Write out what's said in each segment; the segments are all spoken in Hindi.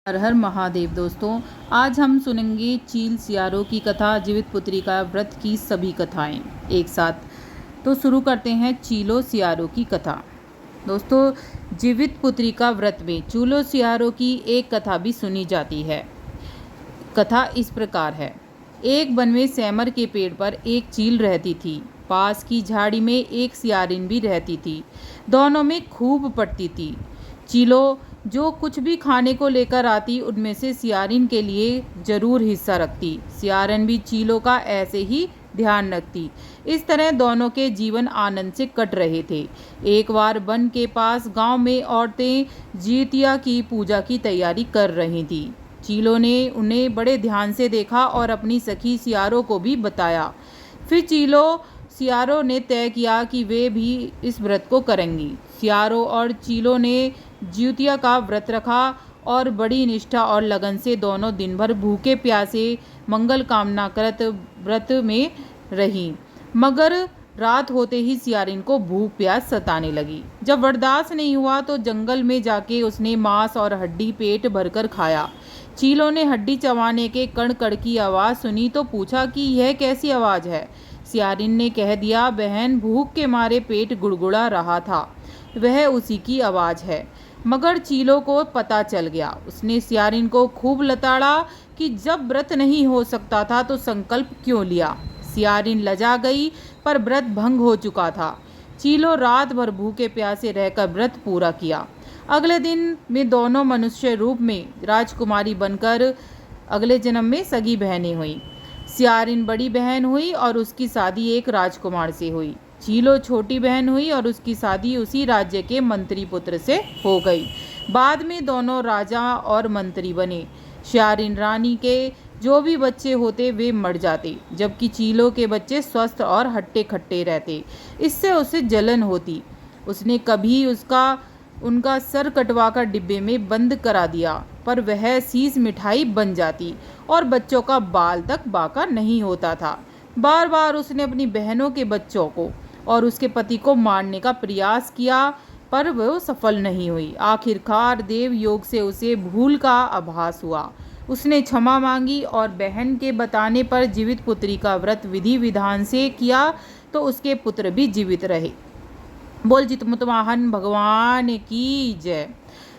हर हर महादेव। दोस्तों, आज हम सुनेंगे चील सियारों की कथा, जीवित पुत्री का व्रत की सभी कथाएं एक साथ। तो शुरू करते हैं चीलों सियारों की कथा। दोस्तों, जीवित पुत्री का व्रत में चूलों सियारों की एक कथा भी सुनी जाती है। कथा इस प्रकार है। एक वन में सैमर के पेड़ पर एक चील रहती थी। पास की झाड़ी में एक सियारिन भी रहती थी। दोनों में खूब पटती थी। चीलों जो कुछ भी खाने को लेकर आती, उनमें से सियारिन के लिए जरूर हिस्सा रखती। सियारिन भी चीलों का ऐसे ही ध्यान रखती। इस तरह दोनों के जीवन आनंद से कट रहे थे। एक बार वन के पास गांव में औरतें जीतिया की पूजा की तैयारी कर रही थी। चीलों ने उन्हें बड़े ध्यान से देखा और अपनी सखी सियारों को भी बताया। फिर चीलों सियारों ने तय किया कि वे भी इस व्रत को करेंगी। सियारों और चीलों ने ज्यूतिया का व्रत रखा और बड़ी निष्ठा और लगन से दोनों दिन भर भूखे प्यासे मंगल कामना करत व्रत में रही। मगर रात होते ही सियारिन को भूख प्यास सताने लगी। जब बर्दाश्त नहीं हुआ तो जंगल में जाके उसने मांस और हड्डी पेट भरकर खाया। चीलों ने हड्डी चबाने के कण कण की आवाज़ सुनी तो पूछा कि यह कैसी आवाज़ है। सियारिन ने कह दिया, बहन, भूख के मारे पेट गुड़गुड़ा रहा था, वह उसी की आवाज़ है। मगर चीलों को पता चल गया। उसने सियारिन को खूब लताड़ा कि जब व्रत नहीं हो सकता था तो संकल्प क्यों लिया। सियारिन लजा गई, पर व्रत भंग हो चुका था। चीलों रात भर भूखे प्यासे रहकर व्रत पूरा किया। अगले दिन में दोनों मनुष्य रूप में राजकुमारी बनकर अगले जन्म में सगी बहनें हुई। सियारिन बड़ी बहन हुई और उसकी शादी एक राजकुमार से हुई। चीलों छोटी बहन हुई और उसकी शादी उसी राज्य के मंत्री पुत्र से हो गई। बाद में दोनों राजा और मंत्री बने। सियारिन रानी के जो भी बच्चे होते वे मर जाते, जबकि चीलों के बच्चे स्वस्थ और हट्टे खट्टे रहते। इससे उसे जलन होती। उसने कभी उनका सर कटवाकर डिब्बे में बंद करा दिया, पर वह शीश मिठाई बन जाती और बच्चों का बाल तक बाका नहीं होता था। बार बार उसने अपनी बहनों के बच्चों को और उसके पति को मारने का प्रयास किया, पर वह सफल नहीं हुई। आखिरकार देव योग से उसे भूल का आभास हुआ। उसने क्षमा मांगी और बहन के बताने पर जीवित पुत्री का व्रत विधि विधान से किया तो उसके पुत्र भी जीवित रहे। बोल जितमुत वाहन भगवान की जय।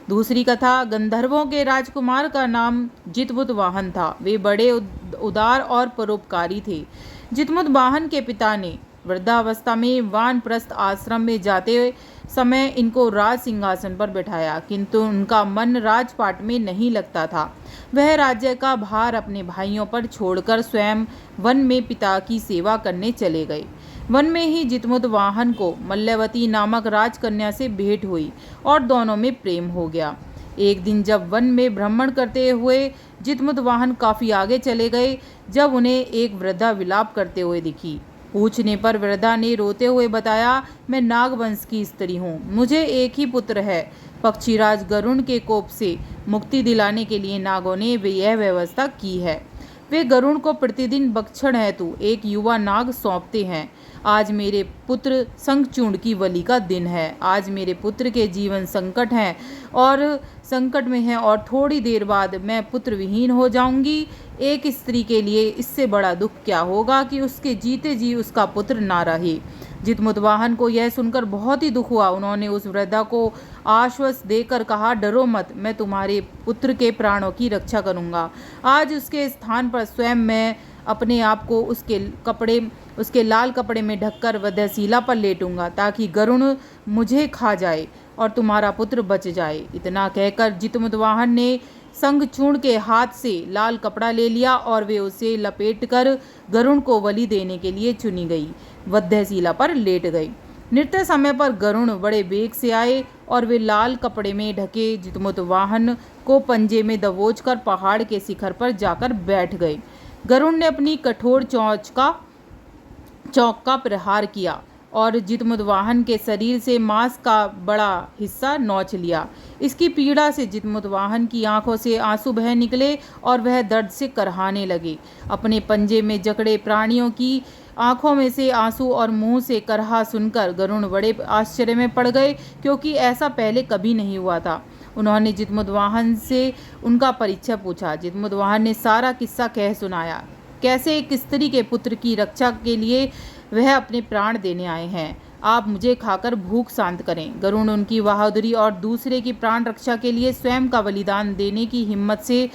दूसरी कथा। गंधर्वों के राजकुमार का नाम जितमुत वाहन था। वे बड़े उदार और परोपकारी थे। जितमुत वाहन के पिता ने वृद्धावस्था में वानप्रस्थ आश्रम में जाते समय इनको राज सिंहासन पर बैठाया, किंतु उनका मन राजपाट में नहीं लगता था। वह राज्य का भार अपने भाइयों पर छोड़कर स्वयं वन में पिता की सेवा करने चले गए। वन में ही जितमुत वाहन को मल्लवती नामक राजकन्या से भेंट हुई और दोनों में प्रेम हो गया। एक दिन जब वन में भ्रमण करते हुए जितमुत वाहन काफी आगे चले गए, जब उन्हें एक वृद्धा विलाप करते हुए दिखी। पूछने पर वृद्धा ने रोते हुए बताया, मैं नागवंश की स्त्री हूँ। मुझे एक ही पुत्र है। पक्षीराज गरुण के कोप से मुक्ति दिलाने के लिए नागों ने यह व्यवस्था की है। वे गरुण को प्रतिदिन भक्षण हेतु एक युवा नाग सौंपते हैं। आज मेरे पुत्र शंखचूर्ण की बलि का दिन है। आज मेरे पुत्र के जीवन संकट में है और थोड़ी देर बाद मैं पुत्र विहीन हो जाऊंगी। एक स्त्री के लिए इससे बड़ा दुख क्या होगा कि उसके जीते जी उसका पुत्र ना रहे। जितमुत वाहन को यह सुनकर बहुत ही दुख हुआ। उन्होंने उस वृद्धा को आश्वासन देकर कहा, डरो मत, मैं तुम्हारे पुत्र के प्राणों की रक्षा करूंगा। आज उसके स्थान पर स्वयं मैं अपने आप को उसके लाल कपड़े में ढककर वध्यशिला पर लेटूंगा, ताकि गरुण मुझे खा जाए और तुम्हारा पुत्र बच जाए। इतना कहकर जितमुत वाहन ने शंखचूर्ण के हाथ से लाल कपड़ा ले लिया और वे उसे लपेटकर गरुण को बलि देने के लिए चुनी गई वध्यशिला पर लेट गए। नृत्य समय पर गरुण बड़े वेग से आए और वे लाल कपड़े में ढके जितमुत वाहन को पंजे में दबोचकर पहाड़ के शिखर पर जाकर बैठ गए। गरुण ने अपनी कठोर चौक का प्रहार किया और जितमुत वाहन के शरीर से मांस का बड़ा हिस्सा नोच लिया। इसकी पीड़ा से जितमुत वाहन की आंखों से आंसू बह निकले और वह दर्द से करहाने लगे। अपने पंजे में जकड़े प्राणियों की आंखों में से आंसू और मुंह से करहा सुनकर गरुण बड़े आश्चर्य में पड़ गए, क्योंकि ऐसा पहले कभी नहीं हुआ था। उन्होंने जितमुतवाहन से उनका परिचय पूछा। जितमुतवाहन ने सारा किस्सा कह सुनाया, कैसे एक स्त्री के पुत्र की रक्षा के लिए वह अपने प्राण देने आए हैं। आप मुझे खाकर भूख शांत करें। गरुड़ उनकी बहादुरी और दूसरे की प्राण रक्षा के लिए स्वयं का बलिदान देने की हिम्मत से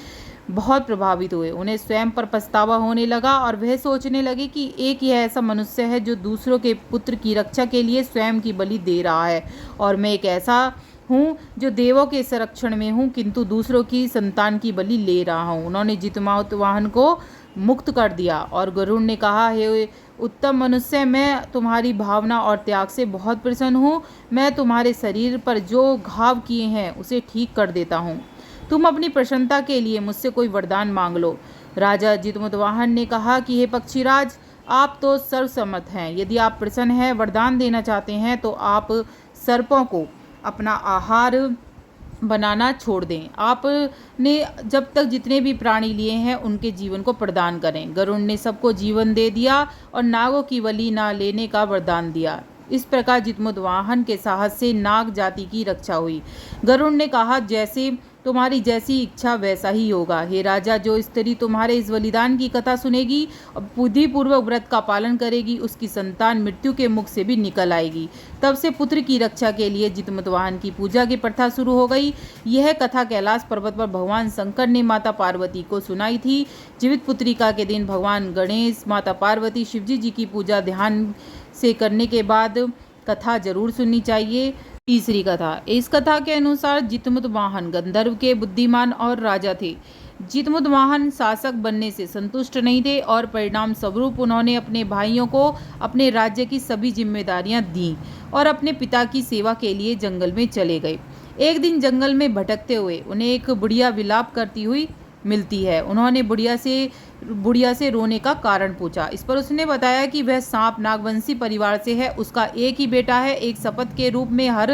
बहुत प्रभावित हुए। उन्हें स्वयं पर पछतावा होने लगा और वह सोचने लगे कि एक यह ऐसा मनुष्य है जो दूसरों के पुत्र की रक्षा के लिए स्वयं की बलि दे रहा है, और मैं एक ऐसा हूँ जो देवों के संरक्षण में हूँ किंतु दूसरों की संतान की बलि ले रहा हूँ। उन्होंने जितमुतवाहन को मुक्त कर दिया और गरुड़ ने कहा, हे उत्तम मनुष्य, मैं तुम्हारी भावना और त्याग से बहुत प्रसन्न हूँ। मैं तुम्हारे शरीर पर जो घाव किए हैं उसे ठीक कर देता हूँ। तुम अपनी प्रसन्नता के लिए मुझसे कोई वरदान मांग लो। राजा जितमुतवाहन ने कहा कि हे पक्षीराज, आप तो सर्वसम्मत हैं। यदि आप प्रसन्न हैं, वरदान देना चाहते हैं तो आप सर्पों को अपना आहार बनाना छोड़ दें। आपने जब तक जितने भी प्राणी लिए हैं उनके जीवन को प्रदान करें। गरुड़ ने सबको जीवन दे दिया और नागों की बलि ना लेने का वरदान दिया। इस प्रकार जितमुतवाहन के साहस से नाग जाति की रक्षा हुई। गरुड़ ने कहा, जैसे तुम्हारी जैसी इच्छा वैसा ही होगा। हे राजा, जो स्त्री तुम्हारे इस बलिदान की कथा सुनेगी और बुद्धिपूर्वक व्रत का पालन करेगी, उसकी संतान मृत्यु के मुख से भी निकल आएगी। तब से पुत्र की रक्षा के लिए जितमुतवाहन की पूजा की प्रथा शुरू हो गई। यह कथा कैलाश पर्वत पर भगवान शंकर ने माता पार्वती को सुनाई थी। जीवित पुत्रिका के दिन भगवान गणेश, माता पार्वती, शिवजी जी की पूजा ध्यान से करने के बाद कथा जरूर सुननी चाहिए। तीसरी कथा। इस कथा के अनुसार जितमुतवाहन गंधर्व के बुद्धिमान और राजा थे। जितमुतवाहन शासक बनने से संतुष्ट नहीं थे और परिणाम स्वरूप उन्होंने अपने भाइयों को अपने राज्य की सभी जिम्मेदारियां दी और अपने पिता की सेवा के लिए जंगल में चले गए। एक दिन जंगल में भटकते हुए उन्हें एक बुढ़िया विलाप करती हुई मिलती है। उन्होंने बुढ़िया से रोने का कारण पूछा। इस पर उसने बताया कि वह सांप नागवंशी परिवार से है। उसका एक ही बेटा है। एक शपथ के रूप में हर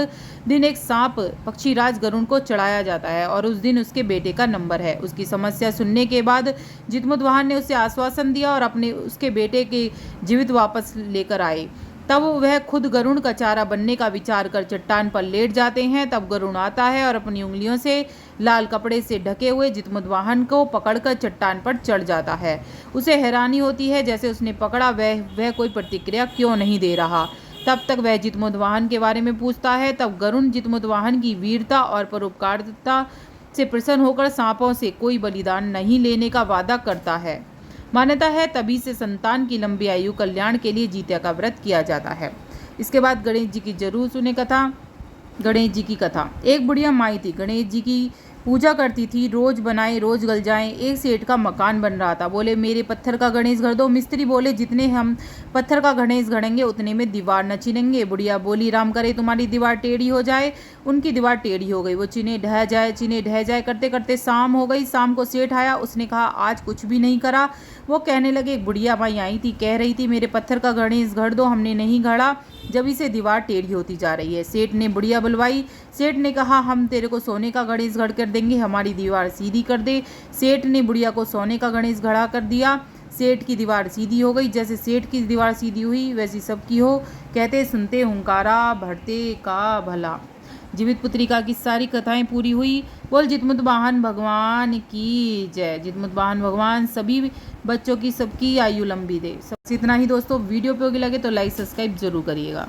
दिन एक सांप पक्षीराज गरुड़ को चढ़ाया जाता है और उस दिन उसके बेटे का नंबर है। उसकी समस्या सुनने के बाद जितमुतवाहन ने उसे आश्वासन दिया और उसके बेटे के जीवित वापस लेकर आए। तब वह खुद गरुड़ का चारा बनने का विचार कर चट्टान पर लेट जाते हैं। तब गरुड़ आता है और अपनी उंगलियों से लाल कपड़े से ढके हुए जितमुतवाहन को पकड़कर चट्टान पर चढ़ जाता है। उसे हैरानी होती है, जैसे उसने पकड़ा वह कोई प्रतिक्रिया क्यों नहीं दे रहा। तब तक वह जितमुतवाहन के बारे में पूछता है। तब गरुड़ जितमुतवाहन की वीरता और परोपकारिता से प्रसन्न होकर सांपों से कोई बलिदान नहीं लेने का वादा करता है। मान्यता है तभी से संतान की लंबी आयु कल्याण के लिए जीत्या का व्रत किया जाता है। इसके बाद गणेश जी की जरूर सुने कथा। गणेश जी की कथा। एक बुढ़िया माई थी, गणेश जी की पूजा करती थी। रोज बनाए रोज गल जाए। एक सेठ का मकान बन रहा था। बोले, मेरे पत्थर का गणेश गढ़ दो। मिस्त्री बोले, जितने हम पत्थर का गणेश गढ़ेंगे उतने में दीवार न चिनेंगे। बुढ़िया बोली, राम करे तुम्हारी दीवार टेढ़ी हो जाए। उनकी दीवार टेढ़ी हो गई। वो चिने ढह जाए करते करते शाम हो गई। शाम को सेठ आया। उसने कहा, आज कुछ भी नहीं करा। वो कहने लगे, एक बुढ़िया माई आई थी, कह रही थी मेरे पत्थर का गणेश गढ़ दो। हमने नहीं गढ़ा, जब इसे दीवार टेढ़ी होती जा रही है। सेठ ने बुढ़िया बुलवाई। सेठ ने कहा, हम तेरे को सोने का गणेश गढ़ कर देंगे, हमारी दीवार सीधी कर दे। सेठ ने बुढ़िया को सोने का गणेश गढ़ा कर दिया। सेठ की दीवार सीधी हो गई। जैसे सेठ की दीवार सीधी हुई वैसी सबकी हो। कहते सुनते हुंकारा भरते का भला। जीवित पुत्रिका की सारी कथाएं पूरी हुई। बोल जितमुतवाहन भगवान की जय। जितमुतवाहन भगवान सभी बच्चों की सबकी आयु लंबी दे। इतना ही दोस्तों। वीडियो उपयोगी लगे तो लाइक सब्सक्राइब जरूर करिएगा।